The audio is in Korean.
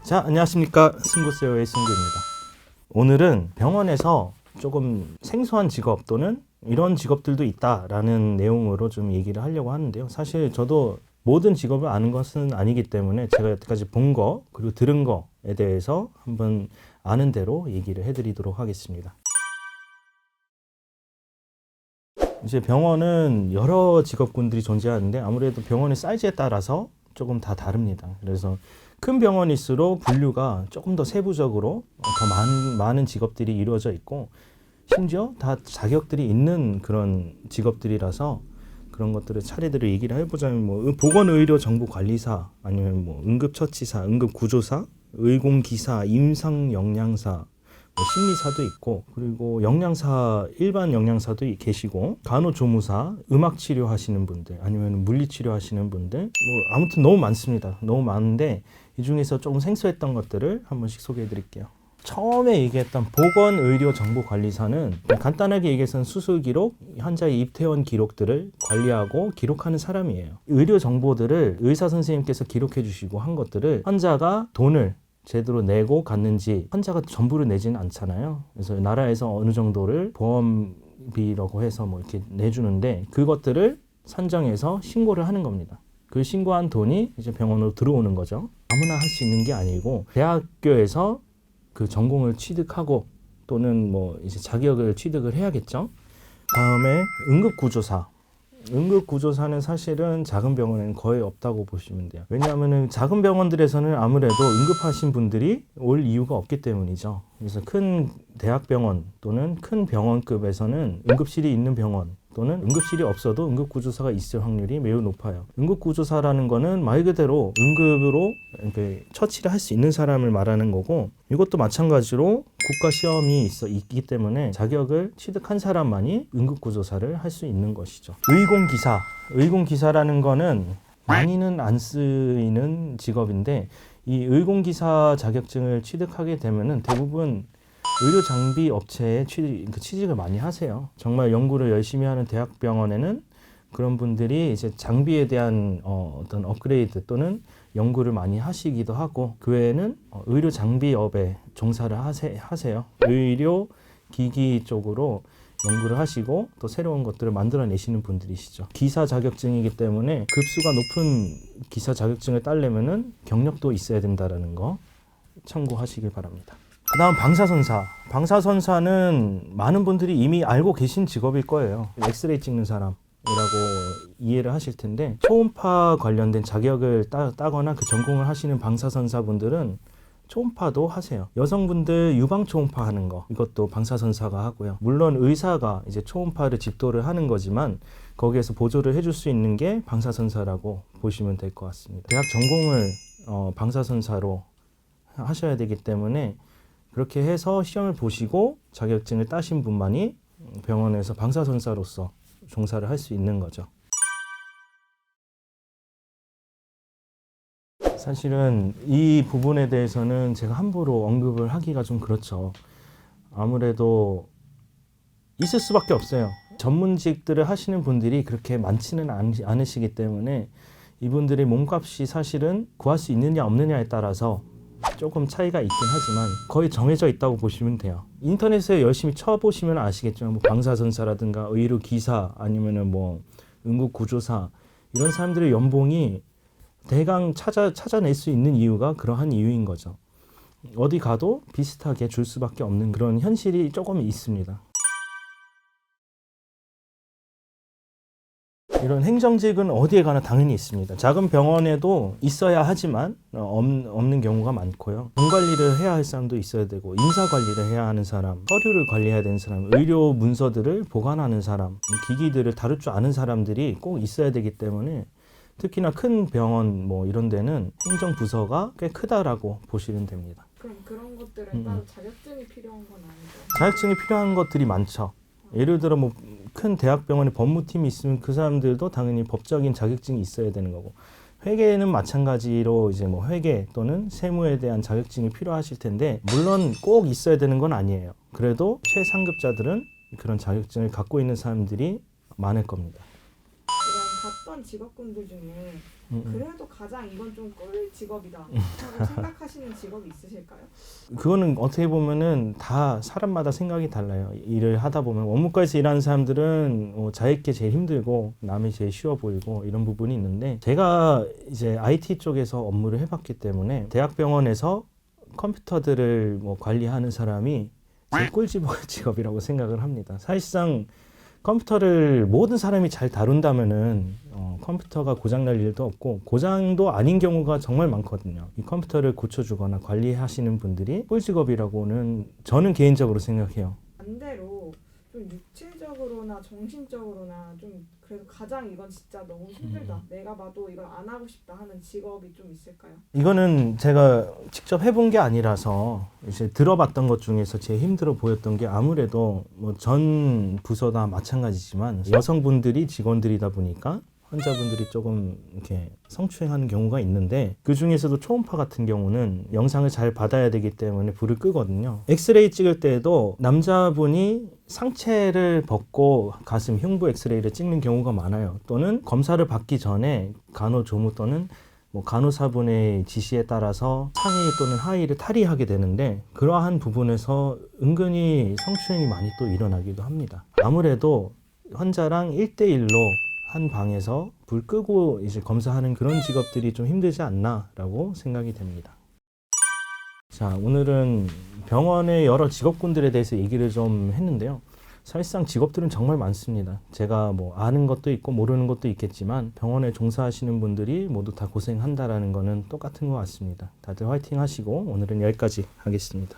자, 안녕하십니까. 승구세어의 승구입니다. 오늘은 병원에서 조금 생소한 직업 또는 이런 직업들도 있다라는 내용으로 좀 얘기를 하려고 하는데요. 사실 저도 모든 직업을 아는 것은 아니기 때문에 제가 여태까지 본 거 그리고 들은 거에 대해서 한번 아는 대로 얘기를 해드리도록 하겠습니다. 이제 병원은 여러 직업군들이 존재하는데 아무래도 병원의 사이즈에 따라서 조금 다 다릅니다. 그래서 큰 병원일수록 분류가 조금 더 세부적으로 더 많은 직업들이 이루어져 있고 심지어 다 자격들이 있는 그런 직업들이라서 그런 것들을 차례대로 얘기를 해보자면 뭐 보건의료정보관리사 아니면 뭐 응급처치사, 응급구조사, 의공기사, 임상영양사 뭐 심리사도 있고 그리고 영양사 일반 영양사도 계시고 간호조무사 음악치료 하시는 분들 아니면 물리치료 하시는 분들 뭐 아무튼 너무 많습니다. 너무 많은데 이 중에서 조금 생소했던 것들을 한 번씩 소개해 드릴게요. 처음에 얘기했던 보건의료정보관리사는 간단하게 얘기해서는 수술 기록, 환자의 입퇴원 기록들을 관리하고 기록하는 사람이에요. 의료 정보들을 의사 선생님께서 기록해 주시고 한 것들을 환자가 돈을 제대로 내고 갔는지 환자가 전부를 내지는 않잖아요. 그래서 나라에서 어느 정도를 보험비라고 해서 뭐 이렇게 내주는데 그것들을 산정해서 신고를 하는 겁니다. 그 신고한 돈이 이제 병원으로 들어오는 거죠. 아무나 할 수 있는 게 아니고 대학교에서 그 전공을 취득하고 또는 뭐 이제 자격을 취득을 해야겠죠. 다음에 응급구조사. 응급구조사는 사실은 작은 병원에는 거의 없다고 보시면 돼요. 왜냐하면 작은 병원들에서는 아무래도 응급하신 분들이 올 이유가 없기 때문이죠. 그래서 큰 대학병원 또는 큰 병원급에서는 응급실이 있는 병원 또는 응급실이 없어도 응급구조사가 있을 확률이 매우 높아요. 응급구조사라는 거는 말 그대로 응급으로 이렇게 처치를 할 수 있는 사람을 말하는 거고 이것도 마찬가지로 국가 시험이 있기 때문에 자격을 취득한 사람만이 응급구조사를 할 수 있는 것이죠. 의공기사. 의공기사라는 거는 많이는 안 쓰이는 직업인데 이 의공기사 자격증을 취득하게 되면은 대부분 의료 장비 업체에 취직을 많이 하세요. 정말 연구를 열심히 하는 대학병원에는 그런 분들이 이제 장비에 대한 어떤 업그레이드 또는 연구를 많이 하시기도 하고 그 외에는 의료 장비업에 종사를 하세요. 의료 기기 쪽으로 연구를 하시고 또 새로운 것들을 만들어내시는 분들이시죠. 기사 자격증이기 때문에 급수가 높은 기사 자격증을 따려면은 경력도 있어야 된다는 거 참고하시길 바랍니다. 그 다음 방사선사. 방사선사는 많은 분들이 이미 알고 계신 직업일 거예요. 엑스레이 찍는 사람이라고 이해를 하실 텐데 초음파 관련된 자격을 따거나 그 전공을 하시는 방사선사분들은 초음파도 하세요. 여성분들 유방 초음파 하는 거 이것도 방사선사가 하고요. 물론 의사가 이제 초음파를 집도를 하는 거지만 거기에서 보조를 해줄 수 있는 게 방사선사라고 보시면 될 것 같습니다. 대학 전공을 방사선사로 하셔야 되기 때문에 그렇게 해서 시험을 보시고 자격증을 따신 분만이 병원에서 방사선사로서 종사를 할 수 있는 거죠. 사실은 이 부분에 대해서는 제가 함부로 언급을 하기가 좀 그렇죠. 아무래도 있을 수밖에 없어요. 전문직들을 하시는 분들이 그렇게 많지는 않으시기 때문에 이분들의 몸값이 사실은 구할 수 있느냐 없느냐에 따라서 조금 차이가 있긴 하지만 거의 정해져 있다고 보시면 돼요. 인터넷에 열심히 쳐보시면 아시겠지만 뭐 방사선사라든가 의료기사 아니면은 뭐 응급구조사 이런 사람들의 연봉이 대강 찾아낼 수 있는 이유가 그러한 이유인 거죠. 어디 가도 비슷하게 줄 수밖에 없는 그런 현실이 조금 있습니다. 이런 행정직은 어디에 가나 당연히 있습니다. 작은 병원에도 있어야 하지만 없는 경우가 많고요. 돈 관리를 해야 할 사람도 있어야 되고 인사 관리를 해야 하는 사람, 서류를 관리해야 되는 사람, 의료 문서들을 보관하는 사람, 기기들을 다룰 줄 아는 사람들이 꼭 있어야 되기 때문에 특히나 큰 병원 뭐 이런 데는 행정부서가 꽤 크다라고 보시면 됩니다. 그럼 그런 것들은 따로 자격증이 필요한 건 아니죠? 자격증이 필요한 것들이 많죠. 예를 들어 뭐 큰 대학병원에 법무팀이 있으면 그 사람들도 당연히 법적인 자격증이 있어야 되는 거고 회계는 마찬가지로 이제 뭐 회계 또는 세무에 대한 자격증이 필요하실 텐데 물론 꼭 있어야 되는 건 아니에요. 그래도 최상급자들은 그런 자격증을 갖고 있는 사람들이 많을 겁니다. 이런 했던 직업군들 중에 음. 그래도 가장 이건 좀 꿀 직업이다 하고 생각하시는 직업이 있으실까요? 그거는 어떻게 보면은 다 사람마다 생각이 달라요. 일을 하다 보면 원무과에서 일하는 사람들은 자기께 제일 힘들고 남이 제일 쉬워 보이고 이런 부분이 있는데, 제가 이제 IT 쪽에서 업무를 해봤기 때문에 대학병원에서 컴퓨터들을 뭐 관리하는 사람이 제일 꿀집 직업이라고 생각을 합니다. 사실상 컴퓨터를 모든 사람이 잘 다룬다면은 컴퓨터가 고장날 일도 없고, 고장도 아닌 경우가 정말 많거든요. 이 컴퓨터를 고쳐주거나 관리하시는 분들이 꿀직업이라고는 저는 개인적으로 생각해요. 반대로 좀 육체적으로나 정신적으로나 좀 그래도 가장 이건 진짜 너무 힘들다, 내가 봐도 이걸 안 하고 싶다 하는 직업이 좀 있을까요? 이거는 제가 직접 해본 게 아니라서 이제 들어봤던 것 중에서 제일 힘들어 보였던 게, 아무래도 뭐 전 부서나 마찬가지지만 여성분들이 직원들이다 보니까 환자분들이 조금 이렇게 성추행하는 경우가 있는데, 그 중에서도 초음파 같은 경우는 영상을 잘 받아야 되기 때문에 불을 끄거든요. 엑스레이 찍을 때에도 남자분이 상체를 벗고 가슴, 흉부 엑스레이를 찍는 경우가 많아요. 또는 검사를 받기 전에 간호조무 또는 뭐 간호사분의 지시에 따라서 상의 또는 하의를 탈의하게 되는데, 그러한 부분에서 은근히 성추행이 많이 또 일어나기도 합니다. 아무래도 환자랑 1대1로 한 방에서 불 끄고 이제 검사하는 그런 직업들이 좀 힘들지 않나라고 생각이 됩니다. 자, 오늘은 병원의 여러 직업군들에 대해서 얘기를 좀 했는데요. 사실상 직업들은 정말 많습니다. 제가 뭐 아는 것도 있고 모르는 것도 있겠지만 병원에 종사하시는 분들이 모두 다 고생한다라는 거는 똑같은 것 같습니다. 다들 화이팅 하시고 오늘은 여기까지 하겠습니다.